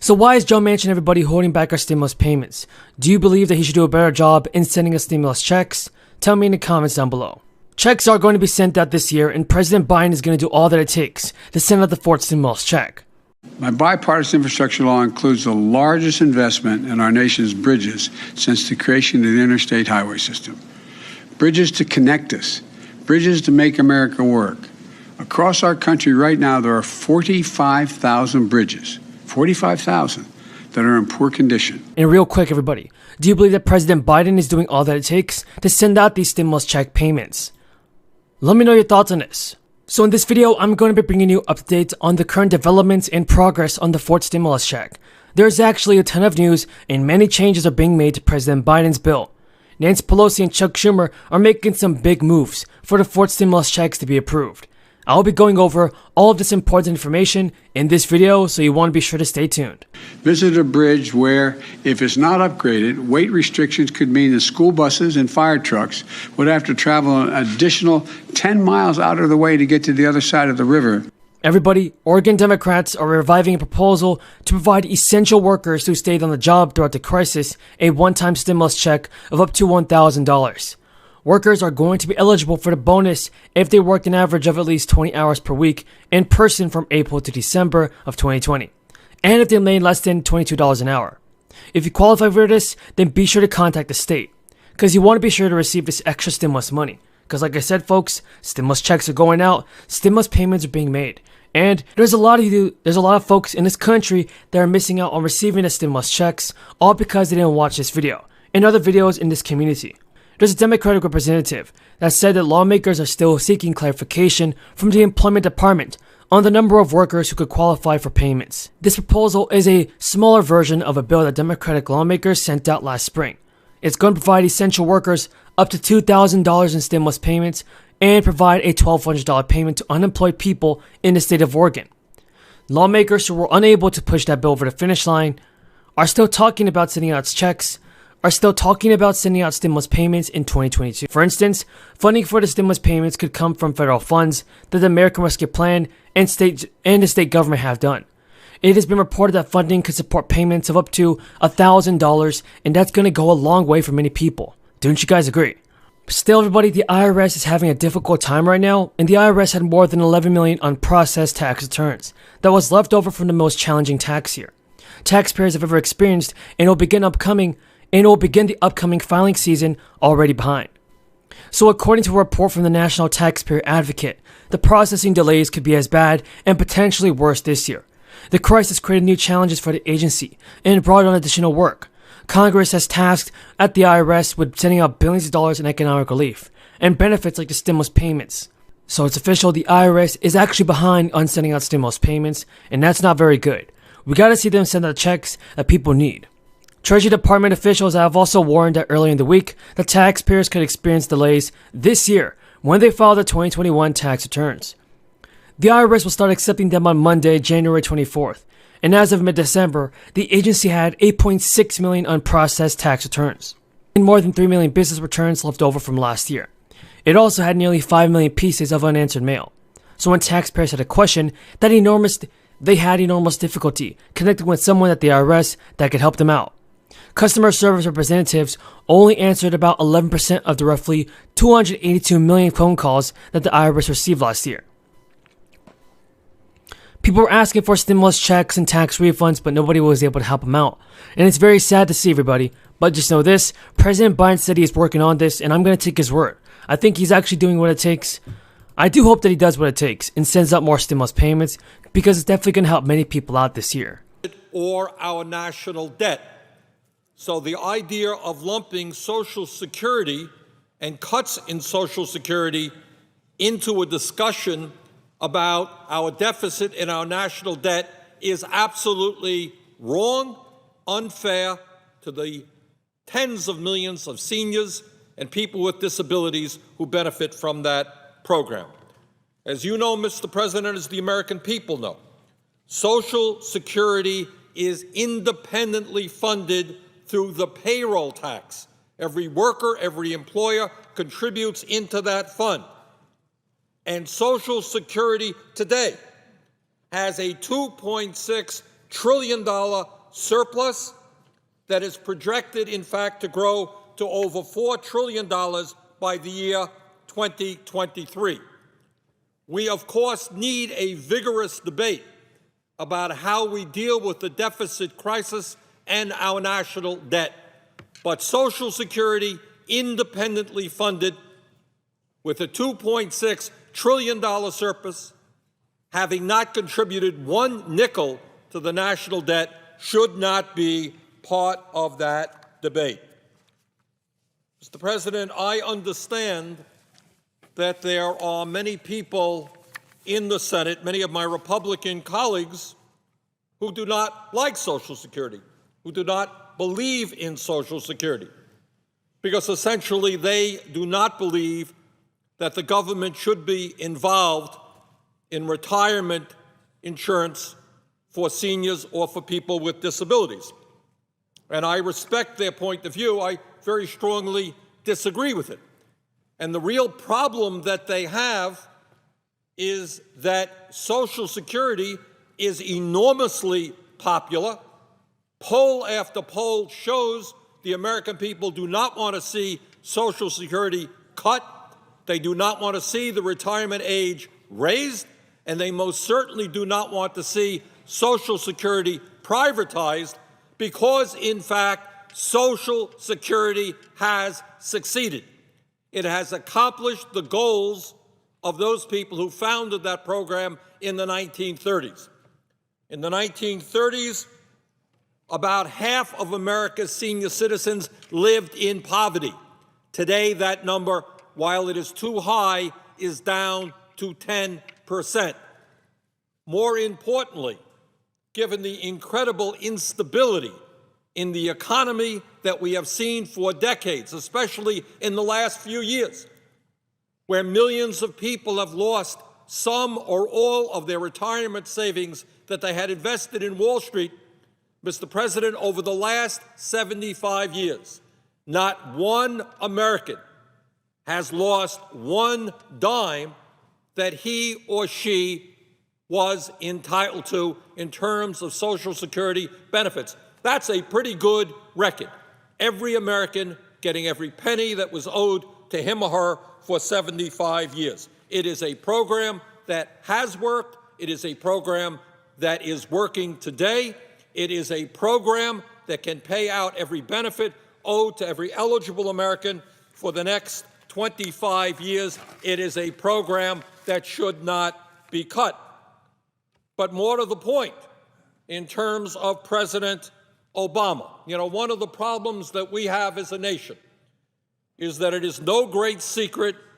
So why is Joe Manchin and everybody holding back our stimulus payments? Do you believe that he should do a better job in sending us stimulus checks? Tell me in the comments down below. Checks are going to be sent out this year, and President Biden is going to do all that it takes to send out the fourth stimulus check. My bipartisan infrastructure law includes the largest investment in our nation's bridges since the creation of the interstate highway system. Bridges to connect us, bridges to make America work. Across our country right now, there are 45,000 bridges. 45,000 that are in poor condition. And real quick, everybody, do you believe that President Biden is doing all that it takes to send out these stimulus check payments? Let me know your thoughts on this. So in this video, I'm going to be bringing you updates on the current developments and progress on the fourth stimulus check. There's actually a ton of news and many changes are being made to President Biden's bill. Nancy Pelosi and Chuck Schumer are making some big moves for the fourth stimulus checks to be approved. I'll be going over all of this important information in this video, so you want to be sure to stay tuned. Visit a bridge where, if it's not upgraded, weight restrictions could mean that school buses and fire trucks would have to travel an additional 10 miles out of the way to get to the other side of the river. Everybody, Oregon Democrats are reviving a proposal to provide essential workers who stayed on the job throughout the crisis a one-time stimulus check of up to $1,000. Workers are going to be eligible for the bonus if they worked an average of at least 20 hours per week in person from April to December of 2020, and if they made less than $22 an hour. If you qualify for this, then be sure to contact the state, because you want to be sure to receive this extra stimulus money. Because like I said, folks, stimulus checks are going out, stimulus payments are being made, and there's a lot of folks in this country that are missing out on receiving the stimulus checks, all because they didn't watch this video and other videos in this community. There's a Democratic representative that said that lawmakers are still seeking clarification from the Employment Department on the number of workers who could qualify for payments. This proposal is a smaller version of a bill that Democratic lawmakers sent out last spring. It's going to provide essential workers up to $2,000 in stimulus payments and provide a $1,200 payment to unemployed people in the state of Oregon. Lawmakers who were unable to push that bill over the finish line are still talking about sending out checks, are still talking about sending out stimulus payments in 2022. For instance, funding for the stimulus payments could come from federal funds that the American Rescue Plan and the state government have done. It has been reported that funding could support payments of up to $1,000, and that's going to go a long way for many people. Don't you guys agree? Still, everybody, the IRS is having a difficult time right now, and the IRS had more than 11 million unprocessed tax returns that was left over from the most challenging tax year taxpayers have ever experienced, and will begin the upcoming filing season already behind. So according to a report from the National Taxpayer Advocate, the processing delays could be as bad and potentially worse this year. The crisis created new challenges for the agency and brought on additional work. Congress has tasked at the IRS with sending out billions of dollars in economic relief and benefits like the stimulus payments. So it's official, the IRS is actually behind on sending out stimulus payments, and that's not very good. We gotta see them send out checks that people need. Treasury Department officials have also warned that earlier in the week that taxpayers could experience delays this year when they file their 2021 tax returns. The IRS will start accepting them on Monday, January 24th, and as of mid-December, the agency had 8.6 million unprocessed tax returns and more than 3 million business returns left over from last year. It also had nearly 5 million pieces of unanswered mail. So when taxpayers had a question, they had enormous difficulty connecting with someone at the IRS that could help them out. Customer service representatives only answered about 11% of the roughly 282 million phone calls that the IRS received last year. People were asking for stimulus checks and tax refunds, but nobody was able to help them out. And it's very sad to see, everybody. But just know this, President Biden said he is working on this, and I'm going to take his word. I think he's actually doing what it takes. I do hope that he does what it takes and sends out more stimulus payments, because it's definitely going to help many people out this year. Or our national debt. So the idea of lumping Social Security and cuts in Social Security into a discussion about our deficit and our national debt is absolutely wrong, unfair to the tens of millions of seniors and people with disabilities who benefit from that program. As you know, Mr. President, as the American people know, Social Security is independently funded through the payroll tax. Every worker, every employer contributes into that fund. And Social Security today has a $2.6 trillion surplus that is projected, in fact, to grow to over $4 trillion by the year 2023. We, of course, need a vigorous debate about how we deal with the deficit crisis and our national debt. But Social Security, independently funded, with a $2.6 trillion surplus, having not contributed one nickel to the national debt, should not be part of that debate. Mr. President, I understand that there are many people in the Senate, many of my Republican colleagues, who do not like Social Security, who do not believe in Social Security, because essentially they do not believe that the government should be involved in retirement insurance for seniors or for people with disabilities. And I respect their point of view. I very strongly disagree with it. And the real problem that they have is that Social Security is enormously popular. Poll after poll shows the American people do not want to see Social Security cut. They do not want to see the retirement age raised, and they most certainly do not want to see Social Security privatized, because, in fact, Social Security has succeeded. It has accomplished the goals of those people who founded that program in the 1930s. In the 1930s, about half of America's senior citizens lived in poverty. Today, that number, while it is too high, is down to 10%. More importantly, given the incredible instability in the economy that we have seen for decades, especially in the last few years, where millions of people have lost some or all of their retirement savings that they had invested in Wall Street, Mr. President, over the last 75 years, not one American has lost one dime that he or she was entitled to in terms of Social Security benefits. That's a pretty good record. Every American getting every penny that was owed to him or her for 75 years. It is a program that has worked. It is a program that is working today. It is a program that can pay out every benefit owed to every eligible American for the next 25 years. It is a program that should not be cut. But more to the point, in terms of President Obama, one of the problems that we have as a nation is that it is no great secret